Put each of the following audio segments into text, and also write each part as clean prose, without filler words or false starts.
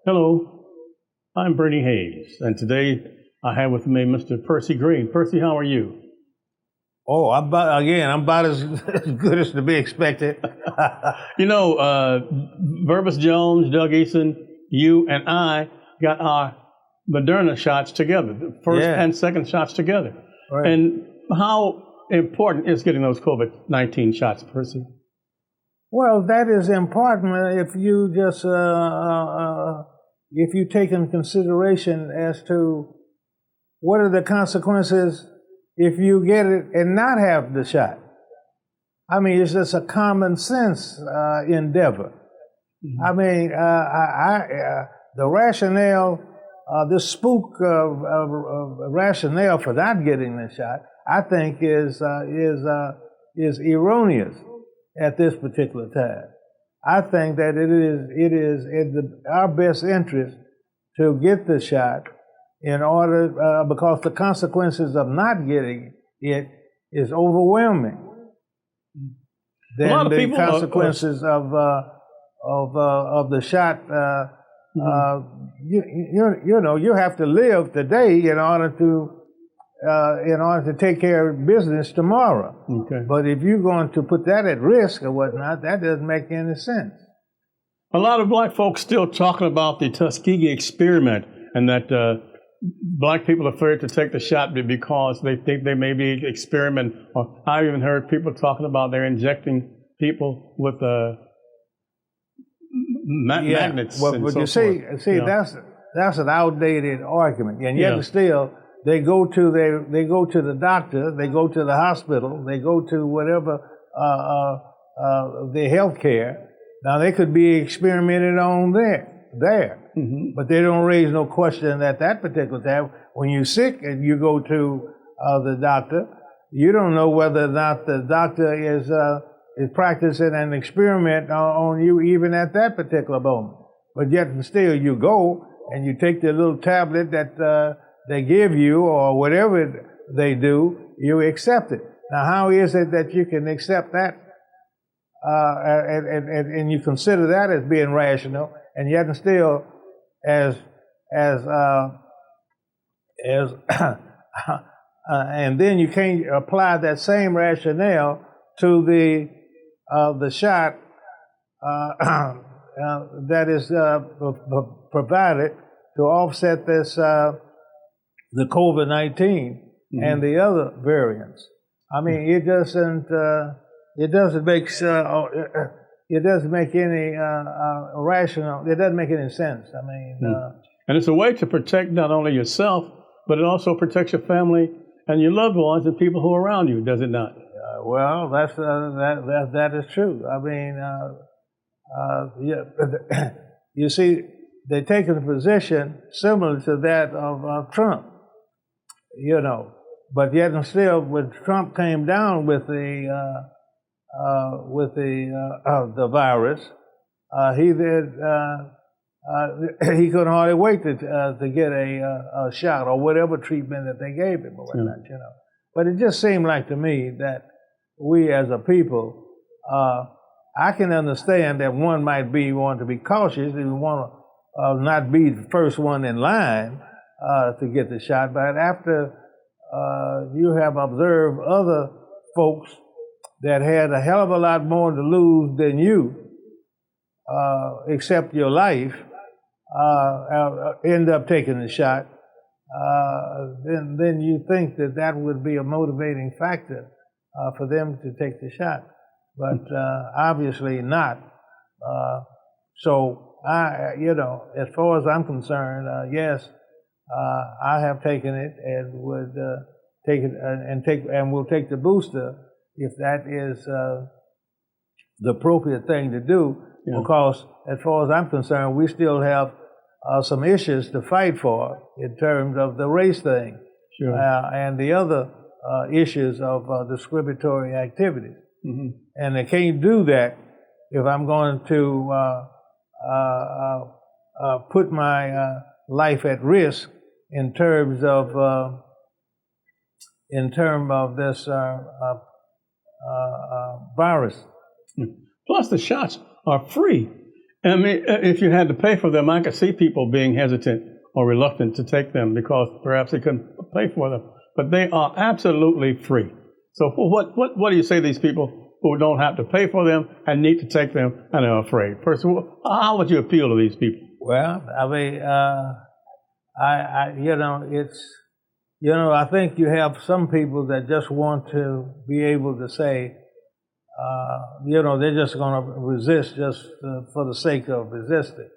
Hello, I'm Bernie Hayes, and today I have with me Mr. Percy Green. Percy, how are you? Oh, I'm about as good as to be expected. You know, Verbus Jones, Doug Eason, you and I got our Moderna shots together, the first Yeah. and second shots together. Right. And how important is getting those COVID-19 shots, Percy? Well, that is important if you just if you take into consideration as to what are the consequences if you get it and not have the shot. I mean, it's just a common sense endeavor. Mm-hmm. I mean, the rationale, the spook of rationale for not getting the shot, I think is erroneous at this particular time. I think that it is in our best interest to get the shot in order because the consequences of not getting it is overwhelming. Then the consequences of the shot, you have to live today in order to take care of business tomorrow. Okay. But if you're going to put that at risk or whatnot, that doesn't make any sense. A lot of black folks still talking about the Tuskegee Experiment and that black people are afraid to take the shot because they think they may be experiment. Or I even heard people talking about they're injecting people with magnets. Well, and but so you see, forth. that's an outdated argument, and yet still they go to the doctor, they go to the hospital, they go to whatever the health care. Now they could be experimented on there. Mm-hmm. But they don't raise no question at that particular time. When you're sick and you go to the doctor, you don't know whether or not the doctor is practicing an experiment on you even at that particular moment. But yet and still you go and you take the little tablet that they give you or whatever they do, you accept it. Now how is it that you can accept that and you consider that as being rational, and yet and still and then you can't apply that same rationale to the shot that is provided to offset this the COVID-19 and the other variants. I mean, it doesn't make any rational. It doesn't make any sense. I mean, and it's a way to protect not only yourself, but it also protects your family and your loved ones and people who are around you. Does it not? Well, that is true. I mean, you see, they're taking a position similar to that of Trump. But yet and still, when Trump came down with the virus, he couldn't hardly wait to get a shot or whatever treatment that they gave him or whatnot, But it just seemed like to me that we as a people, I can understand that one might want to be cautious and want to not be the first one in line to get the shot, but after you have observed other folks that had a hell of a lot more to lose than you, except your life, end up taking the shot, then you think that would be a motivating factor for them to take the shot. But obviously not. So as far as I'm concerned, yes, I have taken it and would take it and will take the booster if that is the appropriate thing to do, because as far as I'm concerned, we still have some issues to fight for in terms of the race thing and the other issues of discriminatory activities. Mm-hmm. And they can't do that if I'm going to put my life at risk in terms of this virus. Plus, the shots are free, I mean, if you had to pay for them, I could see people being hesitant or reluctant to take them because perhaps they couldn't pay for them. But they are absolutely free. So what do you say to these people who don't have to pay for them and need to take them and are afraid? First of all, how would you appeal to these people? Well, I mean, I think you have some people that just want to be able to say, they're just going to resist just for the sake of resisting.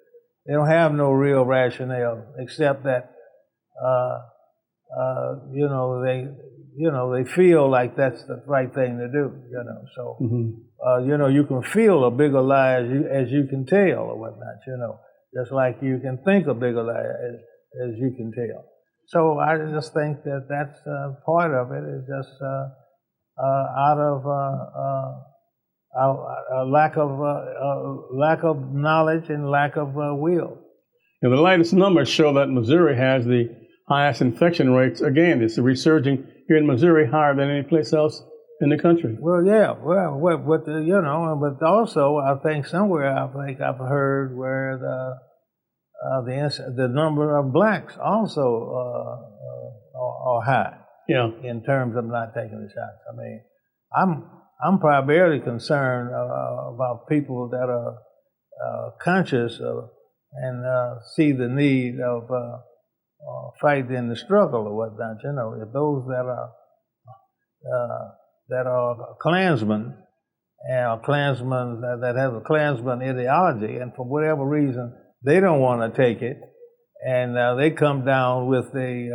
They don't have no real rationale except that, they feel like that's the right thing to do. So, you can feel a bigger lie as you can tell or whatnot. Just like you can think a bigger lie as you can tell. So I just think that that's part of it is just out of a lack of knowledge and lack of will. And the latest numbers show that Missouri has the highest infection rates. Again, it's resurging here in Missouri higher than any place else in the country. Well, yeah, but also I think somewhere I've heard where the number of blacks also are high. Yeah. In terms of not taking the shots. I mean, I'm primarily concerned about people that are conscious and see the need of fighting in the struggle or whatnot. If those that are Klansmen and Klansmen that have a Klansman ideology, and for whatever reason they don't want to take it, and they come down with the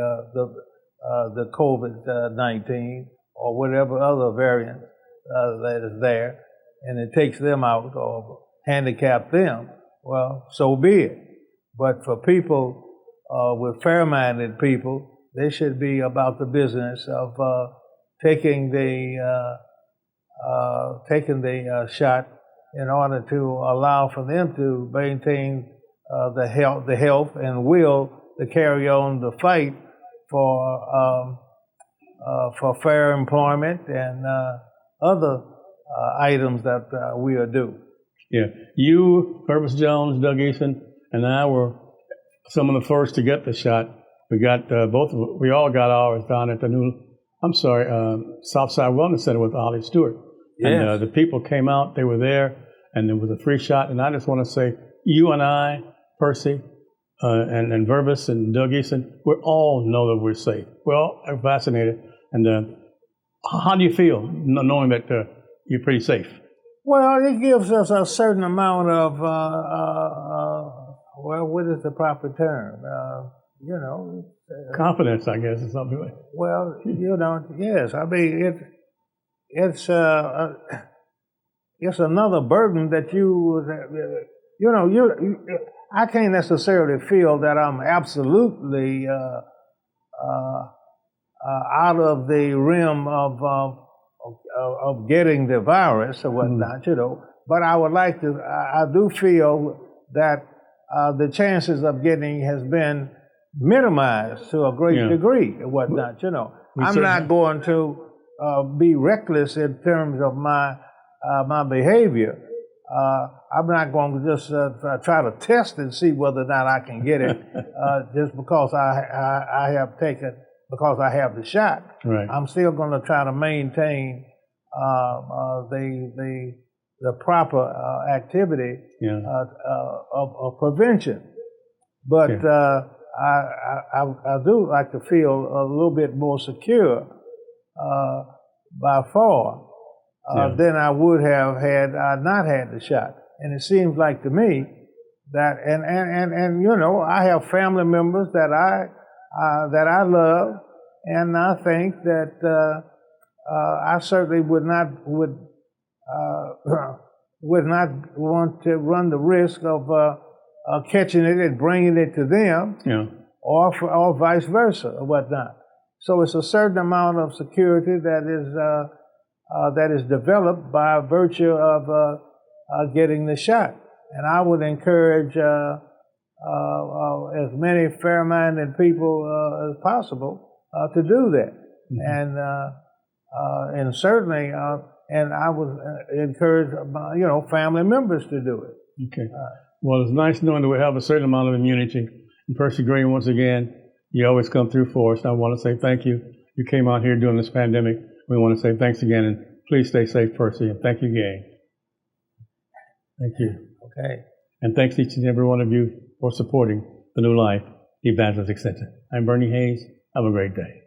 COVID-19 or whatever other variant that is there, and it takes them out or handicap them, well, so be it. But for people, with fair-minded people, they should be about the business of taking the shot in order to allow for them to maintain the health and will to carry on the fight for fair employment and other items that we are due. Yeah, you, Purvis Jones, Doug Eason, and I were some of the first to get the shot. We got we all got ours down at the Southside Wellness Center with Ollie Stewart. Yes. And the people came out, they were there, and there was a free shot. And I just want to say, you and I, Percy, and Vervis and Doug Eason, we all know that we're safe. We're all vaccinated. And how do you feel knowing that you're pretty safe? Well, it gives us a certain amount of, what is the proper term? Confidence, I guess, or something like that. Well, yes. I mean, it's another burden that I can't necessarily feel that I'm absolutely out of the realm of getting the virus or whatnot, But I would like to. I do feel that the chances of getting has been minimized to a great degree and whatnot. I'm not going to be reckless in terms of my behavior. I'm not going to just try to test and see whether or not I can get it just because I have the shot. Right. I'm still going to try to maintain the proper activity of prevention. But I do like to feel a little bit more secure by far than I would have had I not had the shot. And it seems like to me that, and I have family members that I love, and I think that I certainly would not want to run the risk of catching it and bringing it to them, or vice versa or whatnot. So it's a certain amount of security that is developed by virtue of getting the shot. And I would encourage as many fair-minded people as possible to do that. Mm-hmm. And certainly, and I would encourage family members to do it. Okay. Well, it's nice knowing that we have a certain amount of immunity. And Percy Green, once again, you always come through for us. I want to say thank you. You came out here during this pandemic. We want to say thanks again, and please stay safe, Percy, and thank you again. Thank you. Okay. And thanks each and every one of you for supporting the New Life Evangelistic Center. I'm Bernie Hayes. Have a great day.